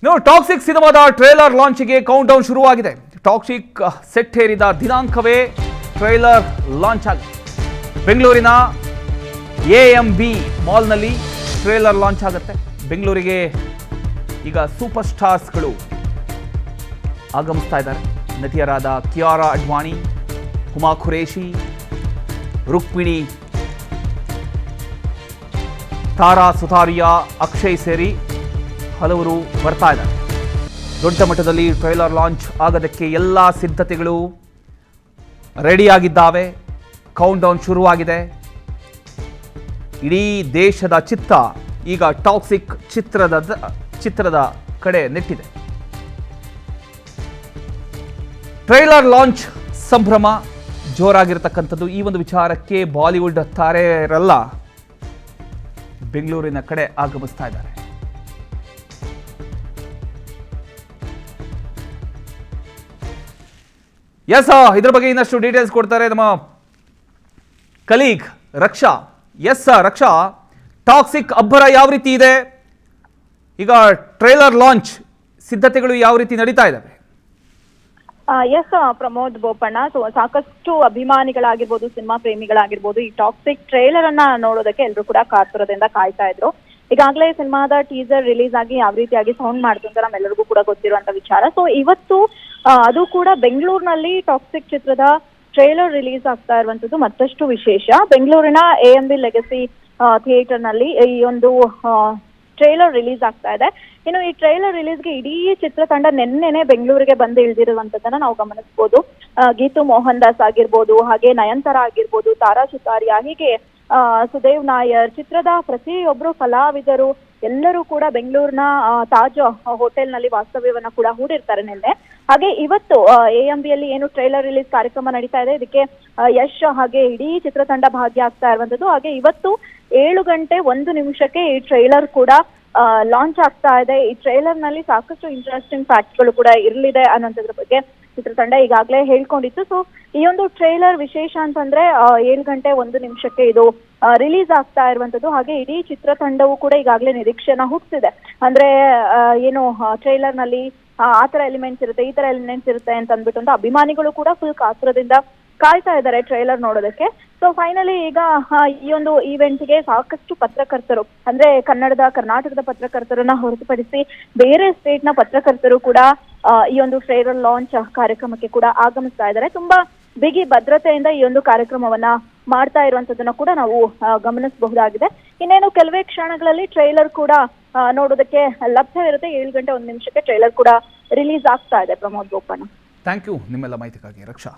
Toxic ಸಿನಿಮಾದ trailer ಲಾಂಚ್ಗೆ count down ಶುರುವಾಗಿದೆ. Toxic set ಏರಿದ ದಿನಾಂಕವೇ ಟ್ರೇಲರ್ ಲಾಂಚ್ ಆಗಿದೆ. ಬೆಂಗಳೂರಿನ AMB ಮಾಲ್ನಲ್ಲಿ ಟ್ರೇಲರ್ ಲಾಂಚ್ ಆಗುತ್ತೆ. ಬೆಂಗಳೂರಿಗೆ ಈಗ ಸೂಪರ್ ಸ್ಟಾರ್ಸ್ಗಳು ಆಗಮಿಸ್ತಾ ಇದ್ದಾರೆ. ನಟಿಯರಾದ ಕಿಯಾರಾ ಅಡ್ವಾಣಿ, ಹುಮಾ ಖುರೇಶಿ, ರುಕ್ಮಿಣಿ, ತಾರಾ ಸುತಾರಿಯಾ, ಅಕ್ಷಯ್ ಸೇರಿ ಹಲವರು ಬರ್ತಾ ಇದ್ದಾರೆ. ದೊಡ್ಡ ಮಟ್ಟದಲ್ಲಿ ಟ್ರೈಲರ್ ಲಾಂಚ್ ಆಗೋದಕ್ಕೆ ಎಲ್ಲ ಸಿದ್ಧತೆಗಳು ರೆಡಿಯಾಗಿದ್ದಾವೆ. ಕೌಂಟ್ ಡೌನ್ ಶುರುವಾಗಿದೆ. ಇಡೀ ದೇಶದ ಚಿತ್ತ ಈಗ ಟಾಕ್ಸಿಕ್ ಚಿತ್ರದ ಕಡೆ ನೆಟ್ಟಿದೆ. ಟ್ರೈಲರ್ ಲಾಂಚ್ ಸಂಭ್ರಮ ಜೋರಾಗಿರ್ತಕ್ಕಂಥದ್ದು. ಈ ಒಂದು ವಿಚಾರಕ್ಕೆ ಬಾಲಿವುಡ್ ತಾರೆಯರೆಲ್ಲ ಬೆಂಗಳೂರಿನ ಕಡೆ ಆಗಮಿಸ್ತಾ ಇದ್ದಾರೆ. ಇದ್ರ ಬಗ್ಗೆ ಇನ್ನಷ್ಟು ಡೀಟೇಲ್ಸ್ ಕೊಡ್ತಾರೆ ನಮ್ಮ ಕಲೀಗ್ ರಕ್ಷಾ. ರಕ್ಷಾ, ಟಾಕ್ಸಿಕ್ ಅಬ್ಬರ ಯಾವ ರೀತಿ ಇದೆ, ಈಗ ಟ್ರೇಲರ್ ಲಾಂಚ್ ಸಿದ್ಧತೆಗಳು ಯಾವ ರೀತಿ ನಡೀತಾ ಇದ್ದಾವೆ? ಪ್ರಮೋದ್ ಬೋಪಣ್ಣ, ಸಾಕಷ್ಟು ಅಭಿಮಾನಿಗಳಾಗಿರ್ಬೋದು, ಸಿನಿಮಾ ಪ್ರೇಮಿಗಳಾಗಿರ್ಬೋದು, ಈ ಟಾಕ್ಸಿಕ್ ಟ್ರೇಲರ್ ಅನ್ನ ನೋಡೋದಕ್ಕೆ ಎಲ್ಲರೂ ಕೂಡ ಕಾತುರದಿಂದ ಕಾಯ್ತಾ ಇದ್ರು. ಈಗಾಗಲೇ ಸಿನಿಮಾದ ಟೀಸರ್ ರಿಲೀಸ್ ಆಗಿ ಯಾವ ರೀತಿಯಾಗಿ ಸೌಂಡ್ ಮಾಡ್ತು ಅಂತ ನಮ್ಮೆಲ್ಲರಿಗೂ ಕೂಡ ಗೊತ್ತಿರುವಂತ ವಿಚಾರ. ಸೊ ಇವತ್ತು ಅದು ಕೂಡ ಬೆಂಗಳೂರಿನಲ್ಲಿ ಟಾಕ್ಸಿಕ್ ಚಿತ್ರದ ಟ್ರೇಲರ್ ರಿಲೀಸ್ ಆಗ್ತಾ ಇರುವಂತದ್ದು ಮತ್ತಷ್ಟು ವಿಶೇಷ. ಬೆಂಗಳೂರಿನ AMB ಲೆಗಸಿ ಥಿಯೇಟರ್ ನಲ್ಲಿ ಈ ಒಂದು ಟ್ರೇಲರ್ ರಿಲೀಸ್ ಆಗ್ತಾ ಇದೆ. ಇನ್ನು ಈ ಟ್ರೇಲರ್ ರಿಲೀಸ್ಗೆ ಇಡೀ ಚಿತ್ರತಂಡ ನೆನ್ನೆನೆ ಬೆಂಗಳೂರಿಗೆ ಬಂದು ಇಳಿದಿರುವಂತದನ್ನ ನಾವು ಗಮನಿಸಬಹುದು. ಗೀತು ಮೋಹನ್ ದಾಸ್ ಆಗಿರ್ಬೋದು, ಹಾಗೆ ನಯನತಾರಾ ಆಗಿರ್ಬೋದು, ತಾರಾ ಸುತಾರಿಯಾ, ಹೀಗೆ ಸುದೇವ್ ನಾಯರ್, ಚಿತ್ರದ ಪ್ರತಿಯೊಬ್ರು ಕಲಾವಿದರು ಎಲ್ಲರೂ ಕೂಡ ಬೆಂಗಳೂರಿನ ತಾಜ್ ಹೋಟೆಲ್ ನಲ್ಲಿ ವಾಸ್ತವ್ಯವನ್ನ ಕೂಡ ಹೂಡಿರ್ತಾರೆ ನಿನ್ನೆ. ಹಾಗೆ ಇವತ್ತು AMB ಯಲ್ಲಿ ಏನು ಟ್ರೈಲರ್ ರಿಲೀಸ್ ಕಾರ್ಯಕ್ರಮ ನಡೀತಾ ಇದೆ, ಇದಕ್ಕೆ ಯಶ್ ಹಾಗೆ ಇಡೀ ಚಿತ್ರತಂಡ ಭಾಗಿಯಾಗ್ತಾ ಇರುವಂತದ್ದು. ಹಾಗೆ ಇವತ್ತು 7:01 ಈ ಟ್ರೈಲರ್ ಕೂಡ ಲಾಂಚ್ ಆಗ್ತಾ ಇದೆ. ಈ ಟ್ರೈಲರ್ ನಲ್ಲಿ ಸಾಕಷ್ಟು ಇಂಟ್ರೆಸ್ಟಿಂಗ್ ಫ್ಯಾಕ್ಟ್ಗಳು ಕೂಡ ಇರಲಿದೆ ಅನ್ನೋದ್ರ ಬಗ್ಗೆ ಚಿತ್ರತಂಡ ಈಗಾಗಲೇ ಹೇಳ್ಕೊಂಡಿತ್ತು. ಸೊ ಈ ಒಂದು ಟ್ರೈಲರ್ ವಿಶೇಷ ಅಂತಂದ್ರೆ 7:01 ಇದು ರಿಲೀಸ್ ಆಗ್ತಾ ಇರುವಂತದ್ದು. ಹಾಗೆ ಇಡೀ ಚಿತ್ರತಂಡವು ಕೂಡ ಈಗಾಗಲೇ ನಿರೀಕ್ಷೆನ ಹುಟ್ಟಿಸಿದೆ. ಅಂದ್ರೆ ಏನು ಟ್ರೈಲರ್ ನಲ್ಲಿ ಆ ತರ ಎಲಿಮೆಂಟ್ಸ್ ಇರುತ್ತೆ, ಈ ತರ ಎಲಿಮೆಂಟ್ಸ್ ಇರುತ್ತೆ ಅಂತ ಅಂದ್ಬಿಟ್ಟು ಅಭಿಮಾನಿಗಳು ಕೂಡ ಫುಲ್ ಕಾತುರದಿಂದ ಕಾಯ್ತಾ ಇದ್ದಾರೆ ಟ್ರೈಲರ್ ನೋಡೋದಕ್ಕೆ. ಸೊ ಫೈನಲಿ ಈಗ ಈ ಒಂದು ಈವೆಂಟ್ಗೆ ಸಾಕಷ್ಟು ಪತ್ರಕರ್ತರು, ಅಂದ್ರೆ ಕರ್ನಾಟಕದ ಪತ್ರಕರ್ತರನ್ನ ಹೊರತುಪಡಿಸಿ ಬೇರೆ ಸ್ಟೇಟ್ ನ ಪತ್ರಕರ್ತರು ಕೂಡ ಈ ಒಂದು ಟ್ರೈಲರ್ ಲಾಂಚ್ ಕಾರ್ಯಕ್ರಮಕ್ಕೆ ಕೂಡ ಆಗಮಿಸ್ತಾ ಇದ್ದಾರೆ. ತುಂಬಾ ಬಿಗಿ ಭದ್ರತೆಯಿಂದ ಈ ಒಂದು ಕಾರ್ಯಕ್ರಮವನ್ನ ಮಾಡ್ತಾ ಇರುವಂತದನ್ನ ಕೂಡ ನಾವು ಗಮನಿಸಬಹುದಾಗಿದೆ. ಇನ್ನೇನು ಕೆಲವೇ ಕ್ಷಣಗಳಲ್ಲಿ ಟ್ರೈಲರ್ ಕೂಡ ನೋಡೋದಕ್ಕೆ ಲಭ್ಯವಿರುತ್ತೆ. 7:01 ಟ್ರೈಲರ್ ಕೂಡ ರಿಲೀಸ್ ಆಗ್ತಾ ಇದೆ. ಪ್ರಮೋದ್ ಬೋಪಣ್ಣ, ಥ್ಯಾಂಕ್ ಯು ನಿಮ್ಮೆಲ್ಲ ಮಾಹಿತಿಗಾಗಿ ರಕ್ಷಾ.